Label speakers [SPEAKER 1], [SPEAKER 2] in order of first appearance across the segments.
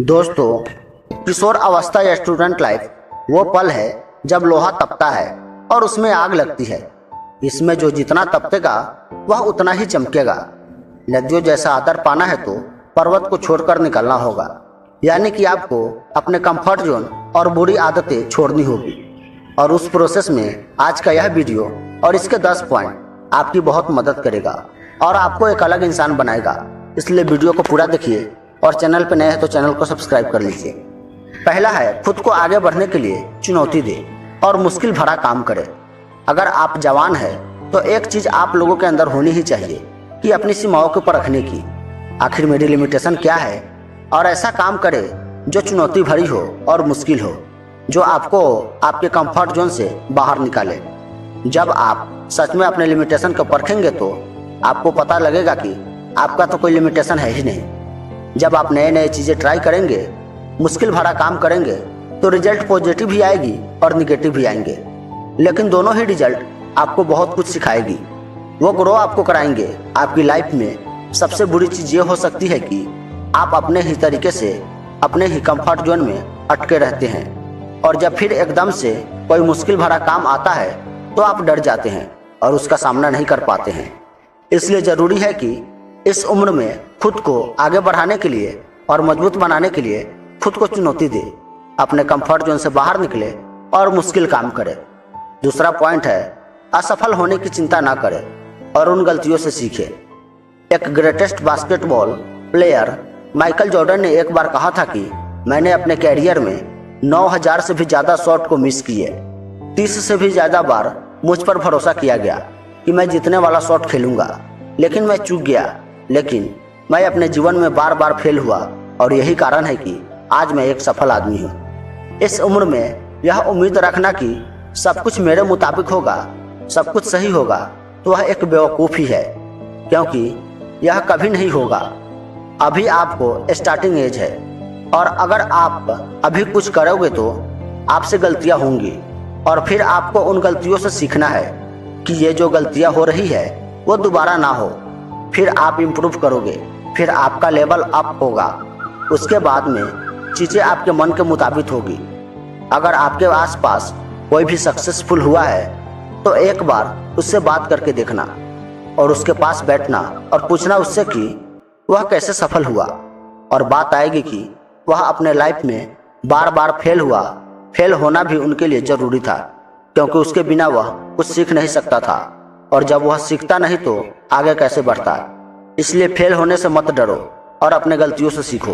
[SPEAKER 1] दोस्तों, किशोर अवस्था या स्टूडेंट लाइफ वो पल है जब लोहा तपता है और उसमें आग लगती है। इसमें जो जितना तपतेगा वह उतना ही चमकेगा। नदियों जैसा आदर पाना है तो पर्वत को छोड़कर निकलना होगा, यानी कि आपको अपने कंफर्ट जोन और बुरी आदतें छोड़नी होगी। और उस प्रोसेस में आज का यह वीडियो और इसके 10 पॉइंट आपकी बहुत मदद करेगा और आपको एक अलग इंसान बनाएगा। इसलिए वीडियो को पूरा देखिए और चैनल पर नए हैं तो चैनल को सब्सक्राइब कर लीजिए। पहला है, खुद को आगे बढ़ने के लिए चुनौती दे और मुश्किल भरा काम करे। अगर आप जवान हैं तो एक चीज आप लोगों के अंदर होनी ही चाहिए कि अपनी सीमाओं के ऊपर रखने की। आखिर मेरी लिमिटेशन क्या है, और ऐसा काम करे जो चुनौती भरी हो और मुश्किल हो, जो आपको आपके कंफर्ट जोन से बाहर निकाले। जब आप सच में अपने लिमिटेशन को परखेंगे तो आपको पता लगेगा कि आपका तो कोई लिमिटेशन है ही नहीं। जब आप नए नए चीज़ें ट्राई करेंगे, मुश्किल भरा काम करेंगे, तो रिजल्ट पॉजिटिव भी आएगी और निगेटिव भी आएंगे, लेकिन दोनों ही रिजल्ट आपको बहुत कुछ सिखाएगी। वो ग्रो आपको कराएंगे। आपकी लाइफ में सबसे बुरी चीज़ ये हो सकती है कि आप अपने ही तरीके से अपने ही कंफर्ट जोन में अटके रहते हैं, और जब फिर एकदम से कोई मुश्किल भरा काम आता है तो आप डर जाते हैं और उसका सामना नहीं कर पाते हैं। इसलिए ज़रूरी है कि इस उम्र में खुद को आगे बढ़ाने के लिए और मजबूत बनाने के लिए खुद को चुनौती दे, अपने कंफर्ट जोन से बाहर निकले और मुश्किल काम करे। दूसरा पॉइंट है, असफल होने की चिंता ना करे और उन गलतियों से सीखे। एक greatest basketball player Michael Jordan ने एक बार कहा था कि मैंने अपने कैरियर में 9000 से भी ज़्यादा शॉट को मिस किए। 30 से भी ज़्यादा बार मुझ पर भरोसा किया गया कि मैं जीतने वाला शॉट खेलूंगा, लेकिन मैं चूक गया। लेकिन मैं अपने जीवन में बार बार फेल हुआ, और यही कारण है कि आज मैं एक सफल आदमी हूँ। इस उम्र में यह उम्मीद रखना कि सब कुछ मेरे मुताबिक होगा, सब कुछ सही होगा, तो वह एक बेवकूफ़ी है, क्योंकि यह कभी नहीं होगा। अभी आपको स्टार्टिंग एज है, और अगर आप अभी कुछ करोगे तो आपसे गलतियाँ होंगी, और फिर आपको उन गलतियों से सीखना है कि ये जो गलतियाँ हो रही है वो दोबारा ना हो। फिर आप इम्प्रूव करोगे, फिर आपका लेवल अप होगा। उसके बाद में चीज़ें आपके मन के मुताबिक होगी। अगर आपके आसपास कोई भी सक्सेसफुल हुआ है तो एक बार उससे बात करके देखना, और उसके पास बैठना और पूछना उससे कि वह कैसे सफल हुआ। और बात आएगी कि वह अपने लाइफ में बार बार फेल हुआ। फेल होना भी उनके लिए ज़रूरी था, क्योंकि उसके बिना वह कुछ सीख नहीं सकता था, और जब वह सीखता नहीं तो आगे कैसे बढ़ता। इसलिए फेल होने से मत डरो और अपने गलतियों से सीखो।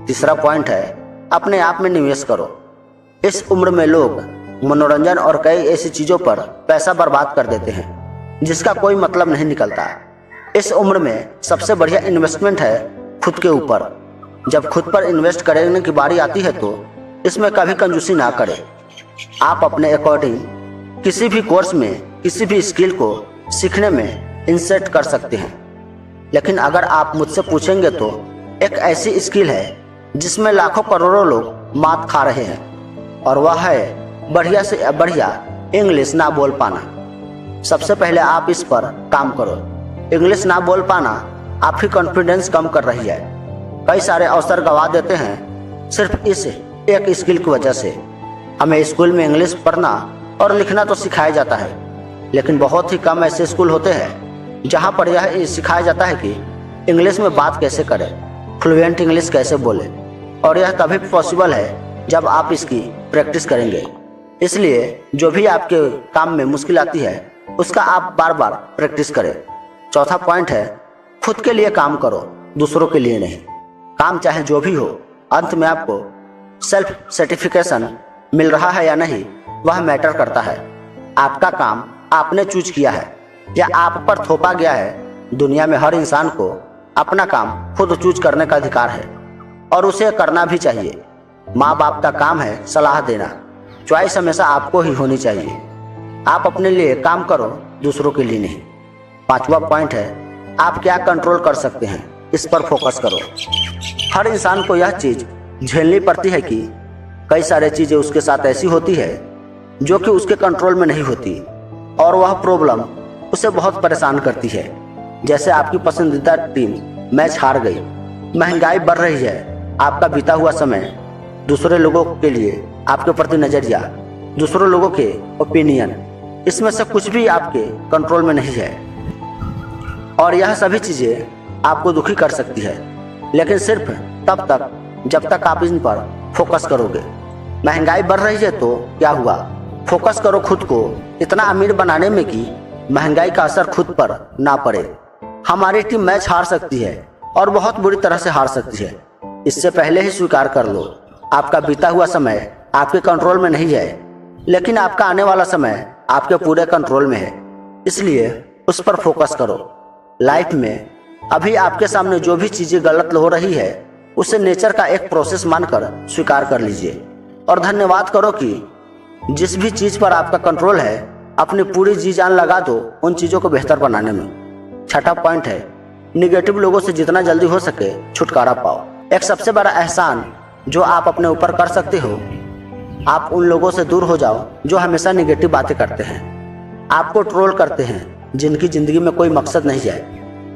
[SPEAKER 1] तीसरा पॉइंट है, अपने आप में निवेश करो। इस उम्र में लोग मनोरंजन और कई ऐसी चीज़ों पर पैसा बर्बाद कर देते हैं जिसका कोई मतलब नहीं निकलता। इस उम्र में सबसे बढ़िया इन्वेस्टमेंट है खुद के ऊपर। जब खुद पर इन्वेस्ट करने की बारी आती है तो इसमें कभी कंजूसी ना करें। आप अपने अकॉर्डिंग किसी भी कोर्स में किसी भी स्किल को सीखने में इंसर्ट कर सकते हैं, लेकिन अगर आप मुझसे पूछेंगे तो एक ऐसी स्किल है जिसमें लाखों करोड़ों लोग मात खा रहे हैं, और वह है बढ़िया से बढ़िया इंग्लिश ना बोल पाना। सबसे पहले आप इस पर काम करो। इंग्लिश ना बोल पाना आपकी कॉन्फिडेंस कम कर रही है। कई सारे अवसर गंवा देते हैं सिर्फ इस एक स्किल की वजह से। हमें स्कूल में इंग्लिश पढ़ना और लिखना तो सिखाया जाता है, लेकिन बहुत ही कम ऐसे स्कूल होते हैं जहां पर यह सिखाया जाता है कि इंग्लिश में बात कैसे करें, फ्लुएंट इंग्लिश कैसे बोले। और यह तभी पॉसिबल है जब आप इसकी प्रैक्टिस करेंगे। इसलिए जो भी आपके काम में मुश्किल आती है उसका आप बार बार प्रैक्टिस करें। चौथा पॉइंट है, खुद के लिए काम करो, दूसरों के लिए नहीं। काम चाहे जो भी हो, अंत में आपको सेल्फ सर्टिफिकेशन मिल रहा है या नहीं वह मैटर करता है। आपका काम आपने चूज किया है या आप पर थोपा गया है। दुनिया में हर इंसान को अपना काम खुद चूज करने का अधिकार है, और उसे करना भी चाहिए। माँ बाप का काम है सलाह देना, चॉइस हमेशा आपको ही होनी चाहिए। आप अपने लिए काम करो, दूसरों के लिए नहीं। पांचवा पॉइंट है, आप क्या कंट्रोल कर सकते हैं इस पर फोकस करो। हर इंसान को यह चीज़ झेलनी पड़ती है कि कई सारी चीज़ें उसके साथ ऐसी होती है जो कि उसके कंट्रोल में नहीं होती, और वह प्रॉब्लम उसे बहुत परेशान करती है। जैसे आपकी पसंदीदा टीम मैच हार गई, महंगाई बढ़ रही है, आपका बीता हुआ समय, दूसरे लोगों के लिए आपके प्रति नजरिया, दूसरों लोगों के ओपिनियन, इसमें से कुछ भी आपके कंट्रोल में नहीं है। और यह सभी चीजें आपको दुखी कर सकती है, लेकिन सिर्फ तब तक जब तक आप इन पर फोकस करोगे। महंगाई बढ़ रही है तो क्या हुआ, फोकस करो खुद को इतना अमीर बनाने में कि महंगाई का असर खुद पर ना पड़े। हमारी टीम मैच हार सकती है और बहुत बुरी तरह से हार सकती है। इससे पहले ही स्वीकार कर लो, आपका बीता हुआ समय आपके कंट्रोल में नहीं है, लेकिन आपका आने वाला समय आपके पूरे कंट्रोल में है। इसलिए उस पर फोकस करो। लाइफ में अभी आपके सामने जो भी चीजें गलत हो रही है, उसे नेचर का एक प्रोसेस मानकर स्वीकार कर लीजिए और धन्यवाद करो कि जिस भी चीज पर आपका कंट्रोल है, अपनी पूरी जी जान लगा दो उन चीजों को बेहतर बनाने में। छठा पॉइंट है, निगेटिव लोगों से जितना जल्दी हो सके छुटकारा पाओ। एक सबसे बड़ा एहसान जो आप अपने ऊपर कर सकते हो, आप उन लोगों से दूर हो जाओ जो हमेशा निगेटिव बातें करते हैं, आपको ट्रोल करते हैं, जिनकी जिंदगी में कोई मकसद नहीं है।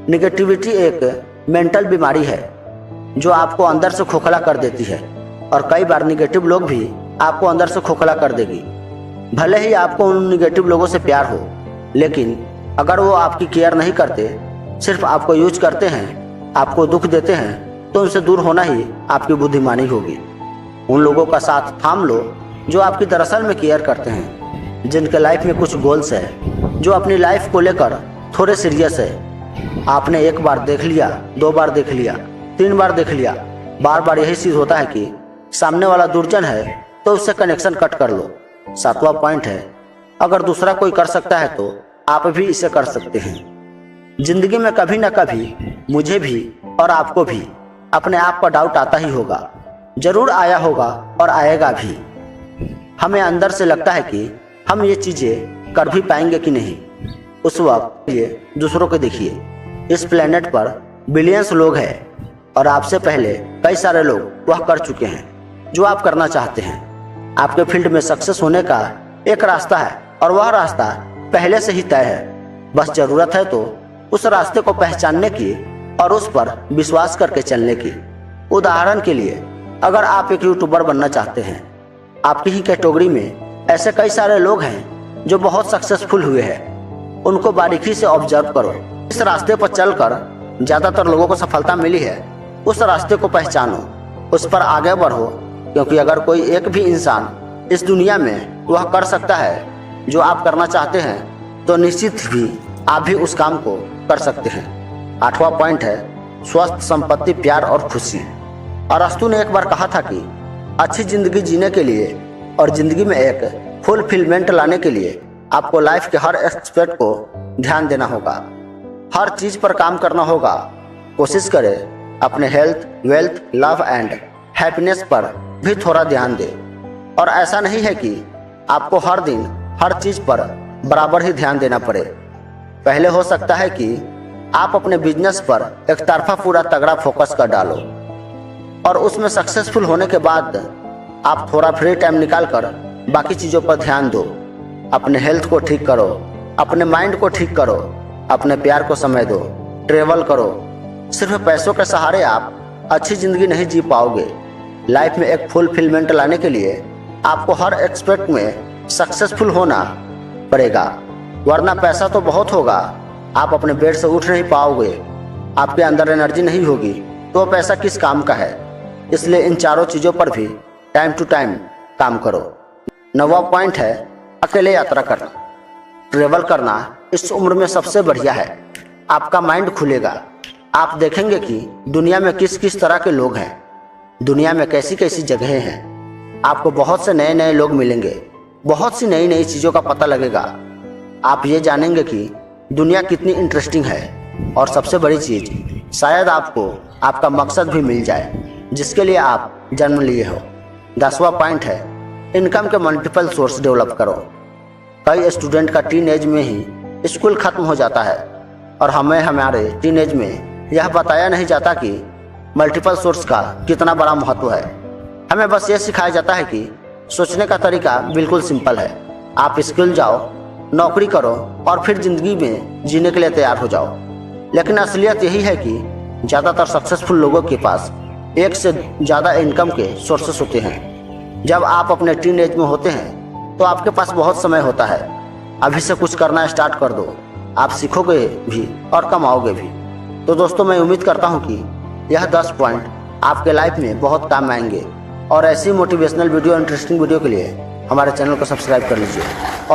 [SPEAKER 1] निगेटिविटी एक मेंटल बीमारी है जो आपको अंदर से खोखला कर देती है, और कई बार निगेटिव लोग भी आपको अंदर से खोखला कर देगी। भले ही आपको उन निगेटिव लोगों से प्यार हो, लेकिन अगर वो आपकी केयर नहीं करते, सिर्फ आपको यूज करते हैं, आपको दुख देते हैं, तो उनसे दूर होना ही आपकी बुद्धिमानी होगी। उन लोगों का साथ थाम लो जो आपकी दरअसल में केयर करते हैं, जिनके लाइफ में कुछ गोल्स है, जो अपनी लाइफ को लेकर थोड़े सीरियस है। आपने एक बार देख लिया, 2 बार देख लिया, 3 बार देख लिया, बार बार यही चीज होता है कि सामने वाला दुर्जन है तो उससे कनेक्शन कट कर लो। 7वां पॉइंट है, अगर दूसरा कोई कर सकता है तो आप भी इसे कर सकते हैं। जिंदगी में कभी ना कभी मुझे भी और आपको भी अपने आप पर डाउट आता ही होगा, जरूर आया होगा और आएगा भी। हमें अंदर से लगता है कि हम ये चीजें कर भी पाएंगे कि नहीं। उस वक्त ये दूसरों को देखिए, इस प्लेनेट पर बिलियंस लोग हैं और आपसे पहले कई सारे लोग वह कर चुके हैं जो आप करना चाहते हैं। आपके फील्ड में सक्सेस होने का एक रास्ता है और वह रास्ता पहले से ही तय है। बस जरूरत है तो उस रास्ते को पहचानने की और उस पर विश्वास करके चलने की। उदाहरण के लिए, अगर आप एक यूट्यूबर बनना चाहते हैं, आपकी ही कैटेगरी में ऐसे कई सारे लोग हैं जो बहुत सक्सेसफुल हुए हैं। उनको बारीकी से ऑब्जर्व करो। इस रास्ते पर चलकर ज्यादातर लोगों को सफलता मिली है, उस रास्ते को पहचानो, उस पर आगे बढ़ो, क्योंकि अगर कोई एक भी इंसान इस दुनिया में वह कर सकता है जो आप करना चाहते हैं, तो निश्चित ही आप भी उस काम को कर सकते हैं। 8वां पॉइंट है, स्वस्थ संपत्ति, प्यार और खुशी। अरस्तु ने एक बार कहा था कि अच्छी जिंदगी जीने के लिए और जिंदगी में एक फुलफिलमेंट लाने के लिए आपको लाइफ के हर एस्पेक्ट को ध्यान देना होगा, हर चीज पर काम करना होगा। कोशिश करें अपने health, wealth, love and happiness पर भी थोड़ा ध्यान दें। और ऐसा नहीं है कि आपको हर दिन हर चीज पर बराबर ही ध्यान देना पड़े। पहले हो सकता है कि आप अपने बिजनेस पर एक तरफा पूरा तगड़ा फोकस कर डालो और उसमें सक्सेसफुल होने के बाद आप थोड़ा फ्री टाइम निकाल कर बाकी चीज़ों पर ध्यान दो। अपने हेल्थ को ठीक करो, अपने माइंड को ठीक करो, अपने प्यार को समय दो, ट्रेवल करो। सिर्फ पैसों के सहारे आप अच्छी जिंदगी नहीं जी पाओगे। लाइफ में एक फुलफिलमेंट लाने के लिए आपको हर एक्सपेक्ट में सक्सेसफुल होना पड़ेगा, वरना पैसा तो बहुत होगा, आप अपने बेड से उठ नहीं पाओगे, आपके अंदर एनर्जी नहीं होगी, तो पैसा किस काम का है। इसलिए इन चारों चीज़ों पर भी टाइम टू टाइम काम करो। 9वां पॉइंट है, अकेले यात्रा करना। ट्रेवल करना इस उम्र में सबसे बढ़िया है। आपका माइंड खुलेगा, आप देखेंगे कि दुनिया में किस किस तरह के लोग हैं, दुनिया में कैसी कैसी जगहें हैं। आपको बहुत से नए नए लोग मिलेंगे, बहुत सी नई नई चीज़ों का पता लगेगा। आप ये जानेंगे कि दुनिया कितनी इंटरेस्टिंग है, और सबसे बड़ी चीज़, शायद आपको आपका मकसद भी मिल जाए जिसके लिए आप जन्म लिए हो। 10वां पॉइंट है, इनकम के मल्टीपल सोर्स डेवलप करो। कई स्टूडेंट का टीन एज में ही स्कूल खत्म हो जाता है और हमें हमारे टीन एज में यह बताया नहीं जाता कि मल्टीपल सोर्स का कितना बड़ा महत्व है। हमें बस ये सिखाया जाता है कि सोचने का तरीका बिल्कुल सिंपल है, आप स्कूल जाओ, नौकरी करो और फिर जिंदगी में जीने के लिए तैयार हो जाओ। लेकिन असलियत यही है कि ज़्यादातर सक्सेसफुल लोगों के पास एक से ज़्यादा इनकम के सोर्सेस होते हैं। जब आप अपने टीन एज में होते हैं तो आपके पास बहुत समय होता है। अभी से कुछ करना स्टार्ट कर दो, आप सीखोगे भी और कमाओगे भी। तो दोस्तों, मैं उम्मीद करता हूँ कि यह 10 पॉइंट आपके लाइफ में बहुत काम आएंगे। और ऐसी मोटिवेशनल वीडियो, इंटरेस्टिंग वीडियो के लिए हमारे चैनल को सब्सक्राइब कर लीजिए और